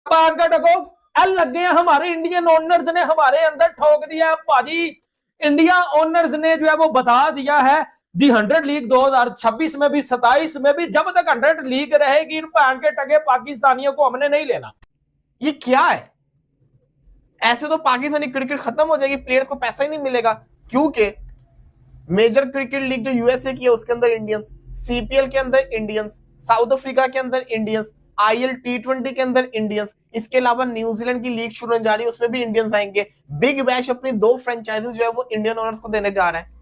लगे हैं हमारे इंडियन ओनर्स ने हमारे अंदर ठोक दिया भाजी। इंडिया ओनर्स ने जो है वो बता दिया है दी 100 लीग 2026 में भी 27 में भी जब तक 100 लीग रहेगी इन पैन के टके पाकिस्तानियों को हमने नहीं लेना। ये क्या है? ऐसे तो पाकिस्तानी क्रिकेट खत्म हो जाएगी, प्लेयर्स को पैसा ही नहीं मिलेगा, क्योंकि मेजर क्रिकेट लीग जो यूएसए की है उसके अंदर इंडियंस, सीपीएल के अंदर इंडियंस, साउथ अफ्रीका के अंदर इंडियंस, आईएल टी20 के अंदर इंडियंस, इसके अलावा न्यूजीलैंड की लीग शुरू होने जा रही है उसमें भी इंडियंस आएंगे। बिग बैश अपनी 2 फ्रेंचाइजीज जो है वो इंडियन ओनर्स को देने जा रहा है,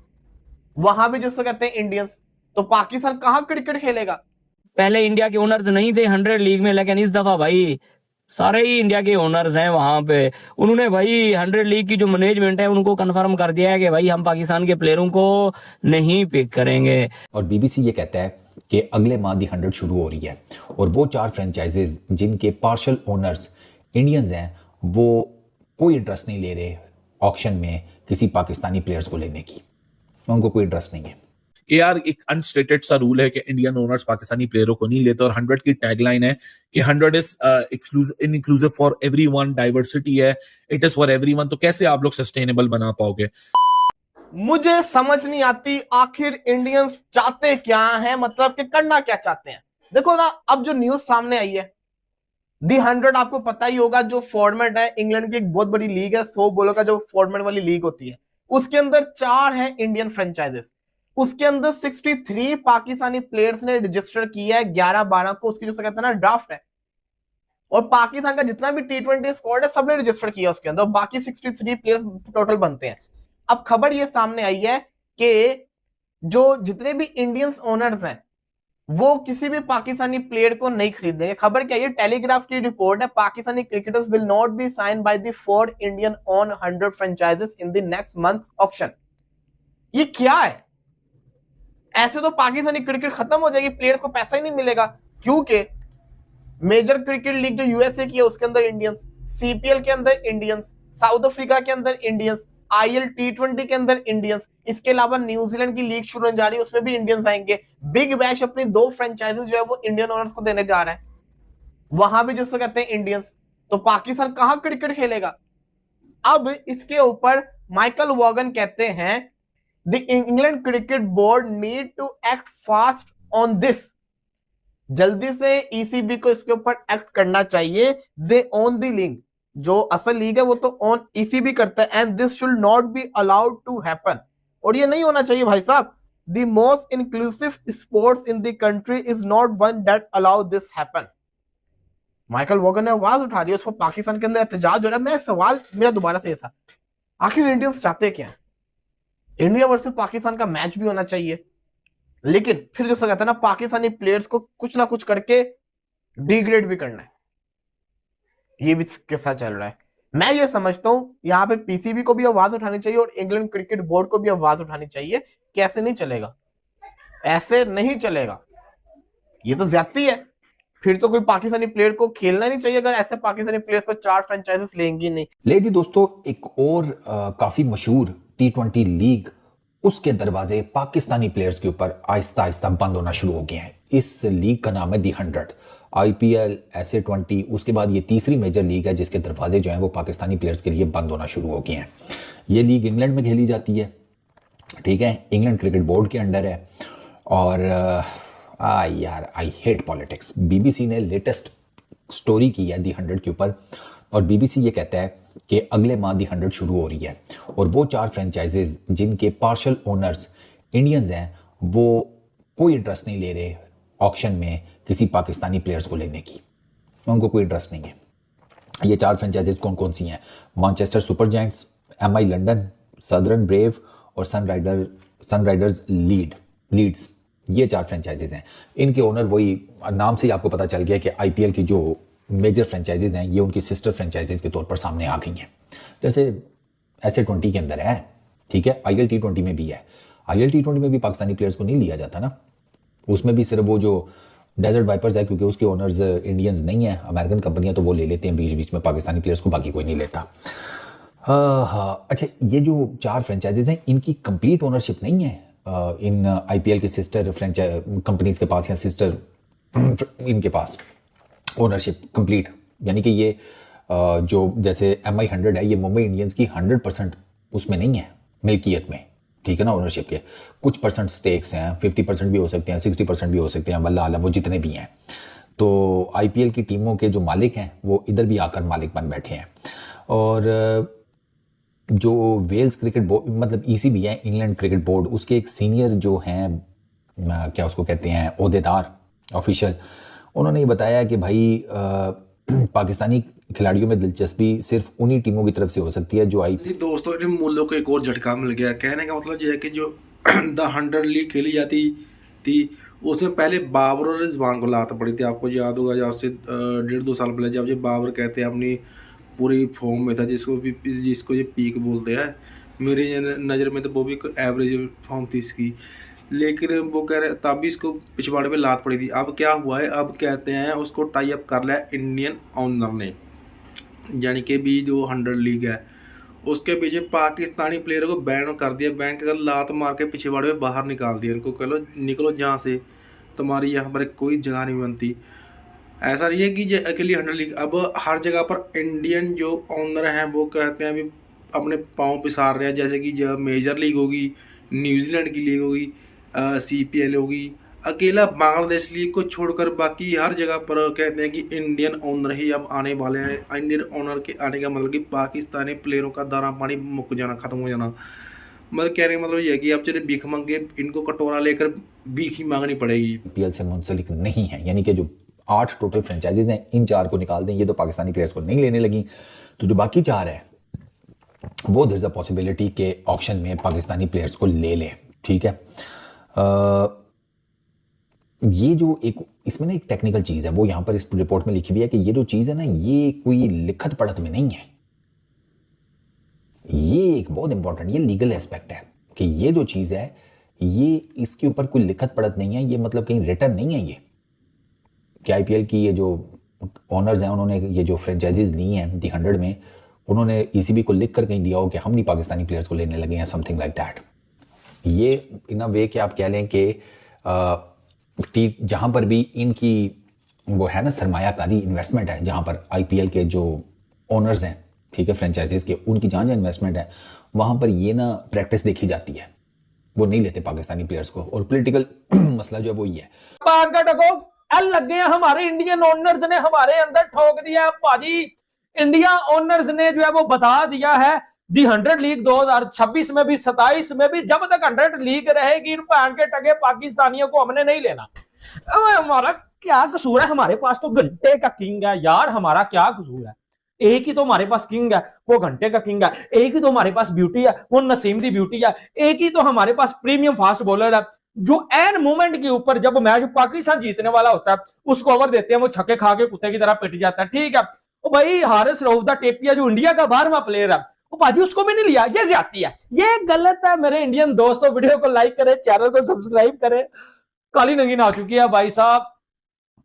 वहां भी जिसको कहते हैं इंडियंस। तो पाकिस्तान कहां क्रिकेट खेलेगा? पहले इंडिया के ओनर्स नहीं थे 100 लीग में, लेकिन इस दफा भाई सारे ही इंडिया के ओनर्स हैं वहां पे। उन्होंने भाई 100 लीग की जो मैनेजमेंट है उनको कंफर्म कर दिया है कि भाई हम पाकिस्तान के प्लेयरों को नहीं पिक करेंगे। और बीबीसी ये कहता है कि अगले माह दी 100 शुरू हो रही है और वो 4 फ्रेंचाइजीज जिनके पार्शल ओनर्स इंडियंस हैं वो कोई इंटरेस्ट नहीं ले रहे ऑक्शन में किसी पाकिस्तानी प्लेयर्स को लेने की, उनको कोई इंटरेस्ट नहीं है कि यार एक अनस्टेटेड सा रूल है कि इंडियन ओनर्स पाकिस्तानी प्लेयरों को नहीं लेते और 100 की टैगलाइन है कि 100 is inclusive for everyone, diversity है, इट इज फॉर एवरीवन। तो कैसे आप लोग सस्टेनेबल बना पाओगे? मुझे समझ नहीं आती आखिर इंडियंस चाहते क्या हैं, मतलब कि करना क्या चाहते हैं। देखो ना, अब जो न्यूज सामने आई है दी 100, आपको पता ही होगा जो फॉर्मेट है, इंग्लैंड की एक बहुत बड़ी लीग है, 100 बॉलों का जो फॉर्मेट वाली लीग होती है, उसके अंदर 4 है इंडियन फ्रेंचाइजेस। उसके अंदर 63 पाकिस्तानी प्लेयर्स ने रजिस्टर किया है 11/12 को, उसकी जो कहते हैं ना ड्राफ्ट है, और पाकिस्तान का जितना भी टी20 स्क्वाड है सबने रजिस्टर किया उसके अंदर, बाकी 63 प्लेयर्स टोटल बनते हैं। अब खबर ये सामने आई है कि जो जितने भी इंडियंस ओनर्स हैं वो किसी भी पाकिस्तानी प्लेयर को नहीं खरीदेंगे। खबर क्या है? टेलीग्राफ की रिपोर्ट है, Pakistani cricketers will not be sign by the 4 Indian own 100 franchises in the next month auction. ये क्या है? ऐसे तो पाकिस्तानी क्रिकेट खत्म हो जाएगी, प्लेयर्स को पैसा ही नहीं मिलेगा, क्योंकि मेजर क्रिकेट लीग जो यूएसए की है उसके अंदर इंडियंस, सीपीएल के अंदर इंडियंस, साउथ अफ्रीका के अंदर इंडियंस, आईएल टी20 के अंदर इंडियंस, इसके अलावा न्यूजीलैंड की लीग शुरू होने जा रही है उसमें भी इंडियंस आएंगे। बिग बैश अपनी 2 फ्रेंचाइजीज जो है वो इंडियन ओनर्स को देने जा रहा है, वहां भी जिसको कहते हैं इंडियंस। तो पाकिस्तान कहां क्रिकेट खेलेगा? अब इसके ऊपर माइकल वॉगन कहते हैं the England cricket board need to act fast on this. जल्दी से ईसीबी को इसके ऊपर एक्ट करना चाहिए। दे ओन द लीग, जो असल लीग है वो तो ऑन ईसीबी करता है, and this should not be allowed to happen. और ये नहीं होना चाहिए भाई साहब। The most inclusive sports in the country is not one that allow this happen. Michael Vaughan ने आवाज उठा दी, उसको पाकिस्तान के अंदर एहतजाज हो रहा है। मैं सवाल मेरा दोबारा से ये था, आखिर इंडियंस चाहते क्या है? इंडिया वर्सेस पाकिस्तान का मैच भी होना चाहिए, लेकिन फिर जो कहता है ना पाकिस्तानी प्लेयर्स को कुछ ना कुछ करके डिग्रेड भी करना है, ये भी किस्सा चल रहा है। मैं ये समझता हूं यहां पे पीसीबी को भी आवाज उठानी चाहिए और इंग्लैंड क्रिकेट बोर्ड को भी आवाज उठानी चाहिए कि ऐसे नहीं चलेगा, ऐसे नहीं चलेगा, ये तो ज्यादती है। फिर तो कोई पाकिस्तानी प्लेयर को खेलना नहीं चाहिए अगर ऐसे पाकिस्तानी प्लेयर्स को 4 फ्रेंचाइजेस लेंगी नहीं। ले जी दोस्तों, एक और काफी मशहूर टी20 लीग, उसके दरवाजे पाकिस्तानी प्लेयर्स के ऊपर आहिस्ता आहिस्ता बंद होना शुरू हो गए हैं। इस लीग का नाम है दी 100। आईपीएल, SA20, उसके बाद ये तीसरी मेजर लीग है जिसके दरवाजे जो हैं वो पाकिस्तानी प्लेयर्स के लिए बंद होना शुरू हो गए हैं। ये लीग इंग्लैंड में खेली जाती है, ठीक है, इंग्लैंड क्रिकेट बोर्ड के अंडर है। और यार आई हेट पॉलिटिक्स। बीबीसी ने लेटेस्ट स्टोरी की है दी 100 के ऊपर, और बीबीसी ये कहता है कि अगले माह दी 100 शुरू हो रही है और वो 4 फ्रेंचाइजीज जिनके पार्शल ओनर्स इंडियंस हैं वो कोई इंटरेस्ट नहीं ले रहे ऑक्शन में किसी पाकिस्तानी प्लेयर्स को लेने की, उनको कोई इंटरेस्ट नहीं है। ये 4 फ्रेंचाइजीज कौन कौन सी हैं? Manchester super giants, MI London, southern brave और सनराइजर्स लीड्स, ये 4 फ्रेंचाइजीज हैं। इनके ओनर वही, नाम से ही आपको पता चल गया कि आईपीएल की जो मेजर फ्रेंचाइजीज हैं ये उनकी सिस्टर फ्रेंचाइजीज के तौर पर सामने आ गई हैं। जैसे SA20 के अंदर है, ठीक है, IL T20 में भी है। IL T20 में भी पाकिस्तानी प्लेयर्स को नहीं लिया जाता ना, उसमें भी सिर्फ वो जो डेजर्ट वाइपर्स है, क्योंकि उसके ओनर्स इंडियंस नहीं है, अमेरिकन कंपनियां, तो वो ले लेते हैं बीच बीच में पाकिस्तानी प्लेयर्स को, बाकी कोई नहीं लेता। हाँ, अच्छा, ये जो 4 फ्रेंचाइजीज हैं इनकी कंप्लीट ओनरशिप नहीं है इन आईपीएल के सिस्टर कंपनीज के पास, या सिस्टर इनके पास ओनरशिप कंप्लीट यानी कि ये जो जैसे MI100 है, ये मुंबई इंडियंस की 100% उसमें नहीं है मिल्कियत में, ठीक है ना, ओनरशिप के कुछ परसेंट स्टेक्स हैं, 50% भी हो सकते हैं, 60% भी हो सकते हैं, वल्लाह आलम वो जितने भी हैं। तो IPL की टीमों के जो मालिक हैं वो इधर भी आकर मालिक बन बैठे हैं। और जो वेल्स क्रिकेट बोर्ड, मतलब ECB है, इंग्लैंड क्रिकेट बोर्ड, उसके एक सीनियर जो हैं, क्या उसको कहते हैं, ओहदेदार, ऑफिशियल, उन्होंने ये बताया कि भाई पाकिस्तानी खिलाड़ियों में दिलचस्पी सिर्फ उन्हीं टीमों की तरफ से हो सकती है जो दोस्तों, इन मूल्यों को एक और झटका मिल गया। कहने का मतलब ये है कि जो द 100 लीग खेली जाती थी उसमें पहले बाबर और रिजवान को लात पड़ी थी। आपको याद होगा, जब से 1.5-2 साल पहले जब ये बाबर कहते हैं अपनी पूरी फॉर्म में था, जिसको ये पीक बोलते हैं, मेरी नज़र में तो वो भी एवरेज फॉर्म थी इसकी, लेकिन वो कह रहे तब भी इसको पिछवाड़े पे लात पड़ी थी। अब क्या हुआ है, अब कहते हैं उसको टाई अप कर लिया इंडियन ऑनर ने, यानी कि भी जो 100 लीग है उसके पीछे पाकिस्तानी प्लेयर को बैन कर दिया। बैन कर लात मार के पिछवाड़े पे बाहर निकाल दिया, इनको कह लो निकलो जहाँ से, तुम्हारी यहाँ पर कोई जगह नहीं बनती। ऐसा नहीं है कि ये अकेली 100 लीग, अब हर जगह पर इंडियन जो ऑनर हैं वो कहते हैं अभी अपने पाँव पिसार रहे हैं। जैसे कि जब मेजर लीग होगी, न्यूजीलैंड की लीग होगी, CPL होगी, अकेला बांग्लादेश लीग को छोड़कर बाकी हर जगह पर कहते हैं कि इंडियन ऑनर ही अब आने वाले हैं। इंडियन ऑनर के आने का मतलब कि पाकिस्तानी प्लेयरों का दाना पानी मुक जाना, खत्म हो जाना। मतलब कहने का मतलब ये है कि अब चले भीख मांगे, इनको कटोरा लेकर भीख ही मांगनी पड़ेगी। IPL से मुंसलिक नहीं है, यानी कि जो 8 टोटल फ्रेंचाइजीज हैं, इन 4 को निकाल दें, ये तो पाकिस्तानी प्लेयर्स को नहीं लेने लगी, तो जो बाकी 4 है वो देयर इज अ पॉसिबिलिटी के ऑक्शन में पाकिस्तानी प्लेयर्स को ले लें, ठीक है। ये जो एक इसमें ना एक टेक्निकल चीज़ है, वो यहाँ पर इस रिपोर्ट में लिखी हुई है कि ये जो चीज़ है ना, ये कोई लिखत पढ़त में नहीं है। ये एक बहुत इंपॉर्टेंट, ये लीगल एस्पेक्ट है कि ये जो चीज़ है, ये इसके ऊपर कोई लिखत पढ़त नहीं है, ये मतलब कहीं रिटर्न नहीं है ये कि IPL की ये जो ओनर्स हैं उन्होंने ये जो फ्रेंचाइजीज ली हैं दी 100 में, उन्होंने ECB को लिख कर कहीं दिया हो कि हम नहीं पाकिस्तानी प्लेयर्स को लेने लगे हैं, समथिंग लाइक दैट। ये इन अ वे कि आप कह लें कि जहाँ पर भी इनकी वो है ना सरमायाकारी इन्वेस्टमेंट है, जहाँ पर IPL के जो ओनर्स हैं, ठीक है, फ्रेंचाइजीज के, उनकी जहाँ जहाँ इन्वेस्टमेंट है वहाँ पर ये ना प्रैक्टिस देखी जाती है, वो नहीं लेते पाकिस्तानी प्लेयर्स को। और पॉलिटिकल मसला जो है वो ही है, लग गए हमारे इंडियन ओनर्स ने हमारे अंदर ठोक दिया भाजी। इंडिया ओनर्स ने जो है वो बता दिया है दी 100 लीग 2026 में भी 27 में भी जब तक 100 लीग रहेगी इन पैन के टके पाकिस्तानियों को हमने नहीं लेना। हमारा क्या कसूर है, हमारे पास तो घंटे का किंग है यार, हमारा क्या कसूर है। एक ही तो हमारे पास किंग है, वो घंटे का किंग है। एक ही तो हमारे पास ब्यूटी है, वो नसीम दी ब्यूटी है। एक ही तो हमारे पास प्रीमियम फास्ट बॉलर है जो एन मोमेंट के ऊपर जब मैच पाकिस्तान जीतने वाला होता है उसको ओवर देते हैं, वो छक्के खा के कुत्ते की तरह पिट जाता है, ठीक है। वो भाई हारिस रऊफ दा टेपिया जो इंडिया का 12वां प्लेयर है, वो बाजी उसको भी नहीं लिया, ये ज्यादती है, ये गलत है। मेरे इंडियन दोस्तों, वीडियो को लाइक करें, चैनल को सब्सक्राइब करें। काली नंगीन आ चुकी है भाई साहब,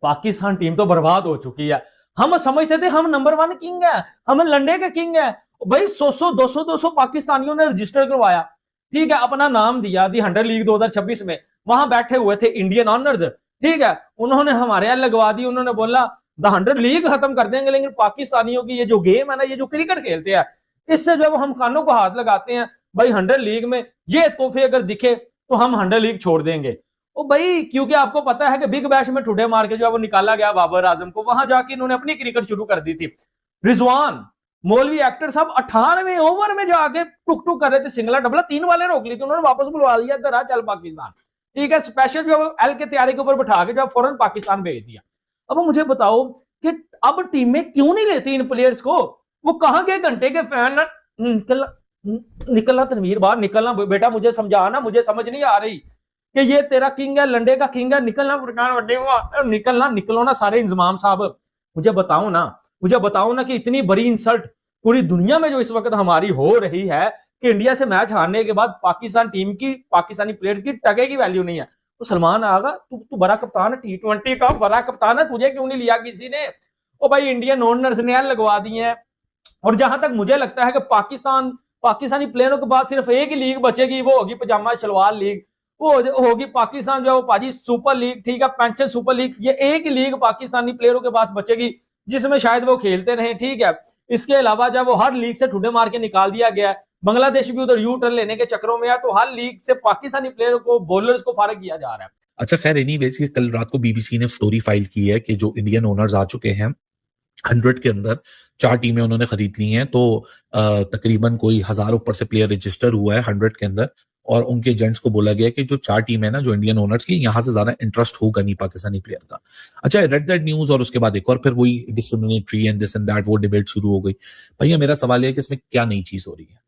पाकिस्तान टीम तो बर्बाद हो चुकी है। हम समझते थे हम नंबर 1 किंग है, हम लंडे के किंग है भाई। 100-200 पाकिस्तानियों ने रजिस्टर करवाया, ठीक है, अपना नाम दिया दी 100 लीग 2026 में। वहां बैठे हुए थे इंडियन ऑनर्स, ठीक है, उन्होंने हमारे यहाँ लगवा दी। उन्होंने बोला द 100 लीग खत्म कर देंगे, लेकिन पाकिस्तानियों की ये जो गेम है ना, ये जो क्रिकेट खेलते हैं, इससे जब हम कानों को हाथ लगाते हैं भाई 100 लीग में ये तोहफे अगर दिखे तो हम 100 लीग छोड़ देंगे। ओ भाई, क्योंकि आपको पता है कि बिग बैश में ठुडे मार के जो है वो निकाला गया बाबर आजम को, वहां जाके इन्होंने अपनी क्रिकेट शुरू कर दी थी। रिजवान मौलवी एक्टर साहब 18वें ओवर में जाके टुक टुक कर रहे थे, सिंगला डबला 3 वाले रोक ली थी, उन्होंने वापस बुलवा लिया, इधर आ चल पाकिस्तान, ठीक है। स्पेशल जो एल के तैयारी के ऊपर बिठा के जो फौरन पाकिस्तान भेज दिया। अब मुझे बताओ कि अब टीमें क्यों नहीं लेती इन प्लेयर्स को? वो कहां के घंटे के फैन निकलना तनवीर बाहर निकलना बेटा, मुझे समझाना, मुझे समझ नहीं आ रही कि ये तेरा किंग है, लंडे का किंग है, निकलना निकलना निकलो ना सारे इंजमाम साहब। मुझे बताओ ना कि इतनी बड़ी इंसल्ट पूरी दुनिया में जो इस वक्त हमारी हो रही है कि इंडिया से मैच हारने के बाद पाकिस्तान टीम की, पाकिस्तानी प्लेयर्स की टके की वैल्यू नहीं है। तो सलमान आगा, तू बड़ा कप्तान है, T20 का बड़ा कप्तान है, तुझे क्यों नहीं लिया किसी ने? ओ भाई, इंडियन ओनर्स ने लगवा दिए हैं। और जहां तक मुझे लगता है कि पाकिस्तानी प्लेयरों के बाद सिर्फ एक ही लीग बचेगी, वो होगी पजामा शलवार लीग, वो होगी पाकिस्तान जो पाजी सुपर लीग, ठीक है, पेंशन सुपर लीग। ये एक ही लीग पाकिस्तानी प्लेयरों के पास बचेगी जिसमें शायद वो खेलते रहे, ठीक है। इसके अलावा जब वो हर लीग से ठुड्डे मार के निकाल दिया गया है, बांग्लादेश भी उधर यू टर्न लेने के चक्रों में है, तो हर लीग से पाकिस्तानी प्लेयर को, बॉलर्स को फारिग किया जा रहा है। अच्छा खैर एनीवेज, कल रात को बीबीसी ने स्टोरी फाइल की है कि जो इंडियन ओनर्स आ चुके हैं 100 के अंदर 4 टीमें उन्होंने खरीद ली हैं, तो तकरीबन कोई 1000 ऊपर से प्लेयर रजिस्टर हुआ है 100 के अंदर, और उनके एजेंट्स को बोला गया कि जो 4 टीम है ना जो इंडियन ओनर्स की, यहां से ज्यादा इंटरेस्ट होगा नहीं पाकिस्तानी प्लेयर का। अच्छा, रेड दैट न्यूज और उसके बाद एक और फिर वही discriminatory and this and that वो डिबेट शुरू हो गई। भैया मेरा सवाल है कि इसमें क्या नई चीज हो रही है?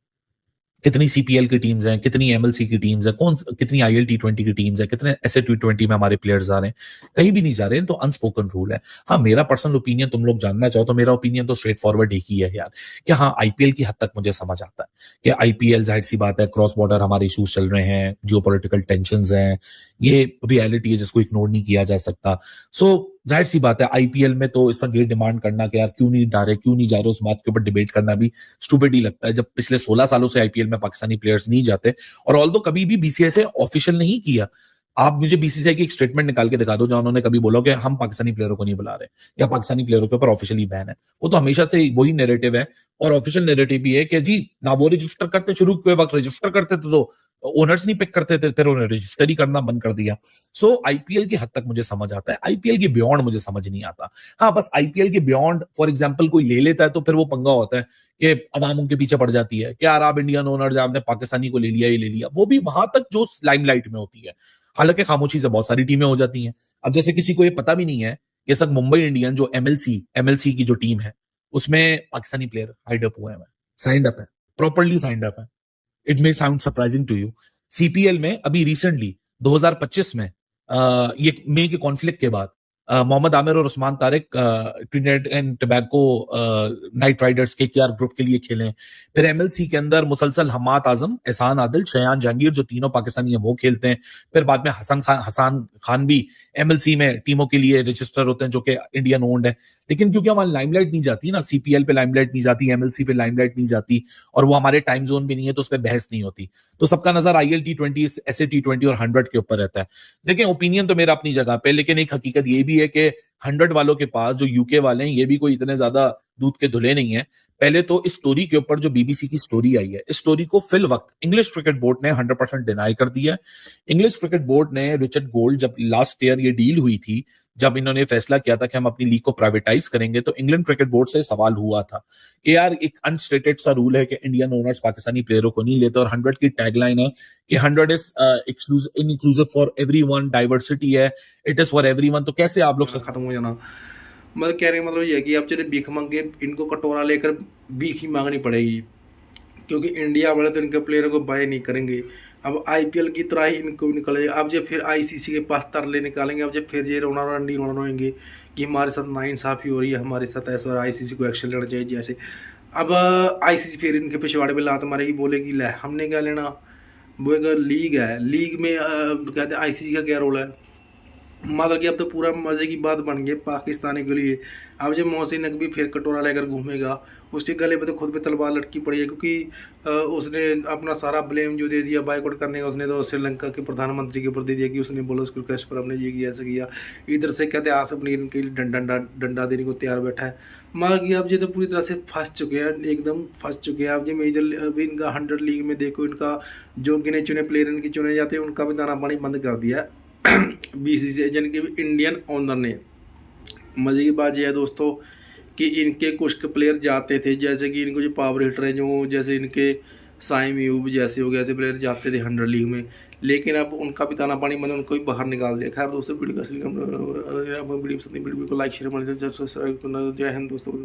कितनी सीपीएल की टीम्स हैं, कितनी एमएलसी की टीम्स हैं, कितनी आईएल टी20 की टीम्स हैं, कितने ऐसे टी20 में हमारे प्लेयर्स जा रहे हैं? कहीं भी नहीं जा रहे हैं, तो अनस्पोकन रूल है। हाँ, मेरा पर्सनल ओपिनियन तुम लोग जानना चाहो तो मेरा ओपिनियन तो स्ट्रेट फॉरवर्ड एक ही है यार, कि हाँ आईपीएल की हद तक मुझे समझ आता है कि आईपीएल जाहिर सी बात है, क्रॉस बॉर्डर हमारे इशूज चल रहे हैं, जियोपॉलिटिकल टेंशंस हैं, ये रियलिटी है जिसको इग्नोर नहीं किया जा सकता। सो जाहिर सी बात है आईपीएल में तो इस वक्त ये डिमांड करना कि यार क्यों नहीं जा रहे उस बात के ऊपर डिबेट करना भी स्टूपिड ही लगता है, जब पिछले 16 सालों से आईपीएल में पाकिस्तानी प्लेयर्स नहीं जाते। और ऑल्दो कभी भी बीसीसीआई से ऑफिशियल नहीं किया, आप मुझे बीसीसीआई की एक स्टेटमेंट निकाल के दिखा दो जहां उन्होंने कभी बोला कि हम पाकिस्तानी प्लेयरों को नहीं बुला रहे या पाकिस्तानी प्लेयरों के ऊपर ऑफिशियली बैन है। वो तो हमेशा से वही नैरेटिव है, और ऑफिशियल नैरेटिव भी है कि जी ना वो रजिस्टर करते, शुरू के वक्त रजिस्टर करते थे तो ओनर्स नहीं पिक करते थे, फिर उन्होंने रजिस्टर ही करना बंद कर दिया। सो आईपीएल की हद तक मुझे समझ आता है, आईपीएल के बियॉन्ड मुझे समझ नहीं आता। हाँ, बस आईपीएल के बियॉन्ड फॉर एग्जांपल कोई ले लेता है तो फिर वो पंगा होता है कि अवाम उनके पीछे पड़ जाती है कि यार आप इंडियन ओनर्स, आपने पाकिस्तानी को ले लिया, ये ले लिया। वो भी वहां तक जो लाइमलाइट में होती है, हालांकि खामोशी से बहुत सारी टीमें हो जाती हैं। अब जैसे किसी को ये पता भी नहीं है कि सब मुंबई इंडियन जो एमएलसी की जो टीम है उसमें पाकिस्तानी प्लेयर हाइड अप हुए हैं, साइंड अप है, प्रॉपर्ली साइंड अप है। It may sound surprising to you. CPL में अभी रिसेंटली 2025 में ये मई के कॉन्फ्लिक्ट के बाद मोहम्मद आमिर और Usman Tariq Trinidad and Tobago night Riders के केआर ग्रुप के लिए खेले। फिर एमएलसी के अंदर मुसलसल हमाद आजम, एहसान आदिल, शयान जहांगीर जो तीनों पाकिस्तानी है वो खेलते हैं। फिर बाद में हसन खान भी एमएलसी में टीमों के लिए रजिस्टर होते हैं जो कि इंडियन ओन्ड है। लेकिन क्योंकि हमारी लाइमलाइट नहीं जाती ना, सीपीएल पे लाइमलाइट नहीं जाती, एमएलसी पे लाइमलाइट नहीं जाती, और वो हमारे टाइम जोन भी नहीं है, तो उस पर बहस नहीं होती, तो सबका नजर आईएल टी20, ऐसे टी20 और 100 के ऊपर रहता है। देखिए ओपिनियन तो मेरा अपनी जगह पे, लेकिन एक हकीकत ये भी है कि 100 वालों के पास जो यूके वाले हैं ये भी कोई इतने ज्यादा दूध के धुले नहीं है। पहले तो इस स्टोरी के ऊपर जो बीबीसी की स्टोरी आई है, इस स्टोरी को फिल वक्त इंग्लिश क्रिकेट बोर्ड ने 100% डिनाई कर दिया। इंग्लिश क्रिकेट बोर्ड ने रिचर्ड गोल्ड, जब लास्ट ईयर ये डील हुई थी, जब इन्होंने फैसला किया था कि हम अपनी लीग को प्राइवेटाइज करेंगे, तो इंग्लैंड क्रिकेट बोर्ड से सवाल हुआ था कि यार एक अनस्टेटेड सा रूल है कि इंडियन ओनर्स पाकिस्तानी प्लेयरों को नहीं लेते, और 100 की टैगलाइन है कि 100 is inclusive for everyone, diversity है, इट इज फॉर एवरीवन। तो कैसे आप लोग खत्म हो जाना, मतलब कहने का मतलब ये है कि अब चले भीख मांगे, इनको कटोरा लेकर भीख ही मांगनी पड़ेगी, क्योंकि इंडिया वाले तो इनके प्लेयरों को बाय नहीं करेंगे। अब आईपीएल की तरह ही इनको निकलेगा। अब जब फिर आईसीसी के पास तरले निकालेंगे, अब जब फिर ये रोना रंडी रोएंगे कि हमारे साथ नाइंसाफ़ी हो रही है, हमारे साथ ऐसा, और आईसीसी को एक्शन लेना चाहिए जैसे। अब आईसीसी फिर इनके पिछवाड़े पे लात मारेगी, बोलेगी ले हमने क्या लेना, वो एक लीग है, लीग में कहते हैं आईसीसी का क्या रोल है। मतलब कि अब तो पूरा मज़े की बात बन गई पाकिस्तानी के लिए। अब जब मोहसिन नकवी फिर कटोरा लेकर घूमेगा, उसके गले पे तो खुद पे तलवार लटकी पड़ी है, क्योंकि उसने अपना सारा ब्लेम जो दे दिया बाइकआउट करने का, उसने तो श्रीलंका के प्रधानमंत्री के ऊपर दे दिया कि उसने बोला उसके रिक्वेस्ट पर हमने ये किया, ऐसा किया। इधर से कहते आस अपनी इनके लिए डंडा देने को तैयार बैठा है। मतलब कि अब ये तो पूरी तरह से फंस चुके हैं, एकदम फंस चुके हैं। अब ये मेजर अभी इनका 100 लीग में देखो, इनका जो गिने चुने प्लेयर इनके चुने जाते हैं उनका भी दाना पानी बंद कर दिया है बीसीसीआई, यानी कि इंडियन ओनर ने। मज़े की बात यह है दोस्तों कि इनके कुछ प्लेयर जाते थे, जैसे कि इनको जो पावर हिटर हैं, जो जैसे इनके साइम यूब जैसे हो गए, ऐसे प्लेयर जाते थे 100 लीग में, लेकिन अब उनका भी दाना पानी बंद, उनको भी बाहर निकाल दिया। खैर दोस्तों, वीडियो को लाइक शेयर जय हिंद दोस्तों।